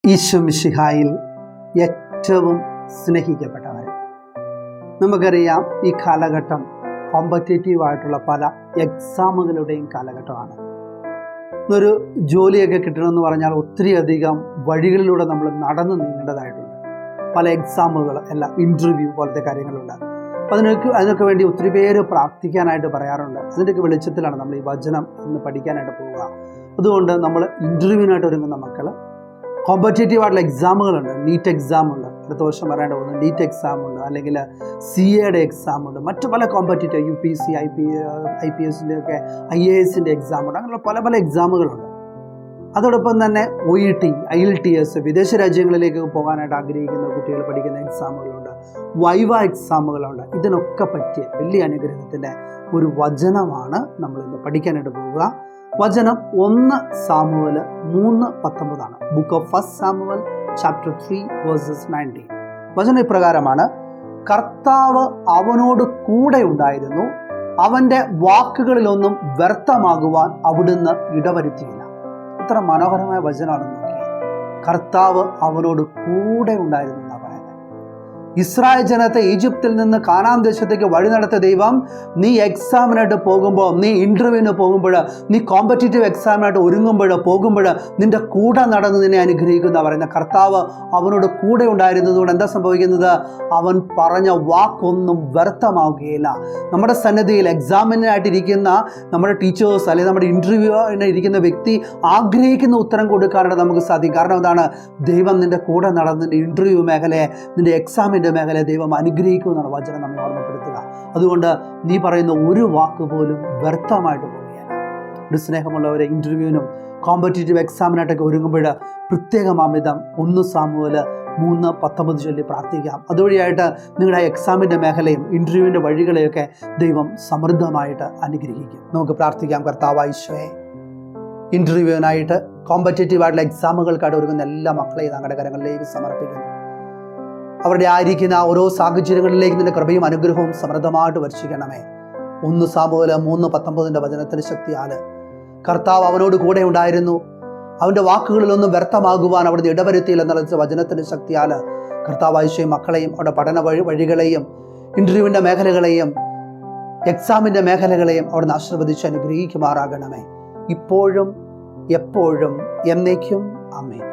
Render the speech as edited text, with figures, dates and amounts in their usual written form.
ഈശോ മിശിഹായിൽ ഏറ്റവും സ്നേഹിക്കപ്പെട്ടവരെ, നമുക്കറിയാം ഈ കാലഘട്ടം കോമ്പറ്റേറ്റീവായിട്ടുള്ള പല എക്സാമുകളുടെയും കാലഘട്ടമാണ്. ഒരു ജോലിയൊക്കെ കിട്ടണമെന്ന് പറഞ്ഞാൽ ഒത്തിരിയധികം വഴികളിലൂടെ നമ്മൾ നടന്നു നീങ്ങേണ്ടതായിട്ടുണ്ട്. പല എക്സാമുകൾ, എല്ലാം ഇൻ്റർവ്യൂ പോലത്തെ കാര്യങ്ങളുണ്ട്. അപ്പോൾ അതിനൊക്കെ വേണ്ടി ഒത്തിരി പേര് പ്രാർത്ഥിക്കാനായിട്ട് പറയാറുണ്ട്. അതിൻ്റെയൊക്കെ വെളിച്ചത്തിലാണ് നമ്മൾ ഈ വചനം ഇന്ന് പഠിക്കാനായിട്ട് പോവുക. അതുകൊണ്ട് നമ്മൾ ഇൻ്റർവ്യൂവിനായിട്ട് ഒരുങ്ങുന്ന മക്കൾ, കോമ്പറ്റേറ്റീവ് ആയിട്ടുള്ള എക്സാമുകളുണ്ട്. നീറ്റ് എക്സാമുണ്ട്, അടുത്ത വർഷം വരേണ്ട പോകുന്നത് നീറ്റ് എക്സാമുണ്ട്, അല്ലെങ്കിൽ CA എക്സാമുണ്ട്, മറ്റു പല കോമ്പറ്റേറ്റീവ് UPSC IPS ഒക്കെ IASൻ്റെ എക്സാമുണ്ട്. അങ്ങനെയുള്ള പല പല എക്സാമുകളുണ്ട്. അതോടൊപ്പം തന്നെ OET IELTS വിദേശ രാജ്യങ്ങളിലേക്ക് പോകാനായിട്ട് ആഗ്രഹിക്കുന്ന കുട്ടികൾ പഠിക്കുന്ന എക്സാമുകളുണ്ട്, വൈവ എക്സാമുകളുണ്ട്. ഇതിനൊക്കെ പറ്റിയ വലിയ അനുഗ്രഹത്തിൻ്റെ ഒരു വചനമാണ് നമ്മൾ ഇന്ന് പഠിക്കാനായിട്ട് പോവുക. വചനം 1 Samuel 3:19 book of 1 Samuel chapter 3 versus 19. വചനം ഇപ്രകാരമാണ്: കർത്താവ് അവനോട് കൂടെ ഉണ്ടായിരുന്നു, അവൻ്റെ വാക്കുകളിലൊന്നും വ്യർത്ഥമാകുവാൻ അവിടുന്ന് ഇടവരുത്തിയില്ല. എത്ര മനോഹരമായ വചനമാണെന്ന് നോക്കിയേ. കർത്താവ് അവനോട് കൂടെ ഉണ്ടായിരുന്നു എന്നാണ് പറയുന്നത്. ഇസ്രായേൽ ജനത്തെ ഈജിപ്തിൽ നിന്ന് കാനാൻ ദേശത്തേക്ക് വഴി നടത്തിയ ദൈവം, നീ എക്സാമിനായിട്ട് പോകുമ്പോൾ, നീ ഇൻ്റർവ്യൂവിന് പോകുമ്പോൾ, നീ കോമ്പറ്റേറ്റീവ് എക്സാമിനായിട്ട് പോകുമ്പോൾ നിന്റെ കൂടെ നടന്ന് നിന്നെ അനുഗ്രഹിക്കുന്ന പറയുന്ന കർത്താവ് അവനോട് കൂടെ ഉണ്ടായിരുന്നതുകൊണ്ട് എന്താ സംഭവിക്കുന്നത്? അവൻ പറഞ്ഞ വാക്കൊന്നും വ്യർത്ഥമാവുകയില്ല. നമ്മുടെ സന്നിധിയിൽ എക്സാമിനായിട്ടിരിക്കുന്ന നമ്മുടെ ടീച്ചേഴ്സ് അല്ലെങ്കിൽ നമ്മുടെ ഇൻ്റർവ്യൂവിന് ഇരിക്കുന്ന വ്യക്തി ആഗ്രഹിക്കുന്ന ഉത്തരം കൊടുക്കാനായിട്ട് നമുക്ക് സാധിക്കും. കാരണം എന്താണ്? ദൈവം നിന്റെ കൂടെ നടന്ന് നിന്റെ ഇൻ്റർവ്യൂ മേഖലയെ, നിന്റെ എക്സാമിൻ്റെ മേഖലയെ ദൈവം അനുഗ്രഹിക്കുമെന്നാണ് വചനം നമ്മെ ഓർമ്മപ്പെടുത്തുക. അതുകൊണ്ട് നീ പറയുന്ന ഒരു വാക്ക് പോലും വ്യർത്ഥമായിട്ട് പോവുകയാണ്. ഒരു സ്നേഹമുള്ളവരെ, ഇൻ്റർവ്യൂവിനും കോമ്പറ്റേറ്റീവ് എക്സാമിനായിട്ടൊക്കെ ഒരുങ്ങുമ്പോൾ പ്രത്യേകമാമിതം 1 സാമുവൽ 3:19 ചൊല്ലി പ്രാർത്ഥിക്കാം. അതുവഴിയായിട്ട് നിങ്ങളുടെ എക്സാമിൻ്റെ മേഖലയും ഇൻ്റർവ്യൂവിൻ്റെ വഴികളെയൊക്കെ ദൈവം സമൃദ്ധമായിട്ട് അനുഗ്രഹിക്കും. നമുക്ക് പ്രാർത്ഥിക്കാം. കർത്താവായ ഈശോയെ, ഇൻ്റർവ്യൂവിനായിട്ട് കോമ്പറ്റേറ്റീവായിട്ടുള്ള എക്സാമുകൾക്കായിട്ട് ഒരുങ്ങുന്ന എല്ലാ മക്കളെയും ഞങ്ങളുടെ കരങ്ങളിലേക്ക് സമർപ്പിക്കുന്നു. അവരുടെ ആയിരിക്കുന്ന ഓരോ സാഹചര്യങ്ങളിലേക്ക് നിന്റെ കൃപയും അനുഗ്രഹവും സമൃദ്ധമായിട്ട് വർഷിക്കണമേ. 1 സാമുവൽ 3:19 വചനത്തിന് ശക്തിയാൽ കർത്താവ് അവനോട് കൂടെ ഉണ്ടായിരുന്നു, അവൻ്റെ വാക്കുകളിലൊന്നും വ്യർത്ഥമാകുവാൻ അവിടുന്ന് ഇടവരുത്തിയില്ല എന്നുള്ള വചനത്തിന് ശക്തിയാൽ കർത്താവ് ഈശോയെ മക്കളെയും അവരുടെ പഠന വഴികളെയും ഇൻ്റർവ്യൂവിൻ്റെ മേഖലകളെയും എക്സാമിൻ്റെ മേഖലകളെയും അവിടുന്ന് ആശീർവദിച്ച് അനുഗ്രഹിക്കുമാറാകണമേ, ഇപ്പോഴും എപ്പോഴും എന്നേക്കും. ആമേൻ.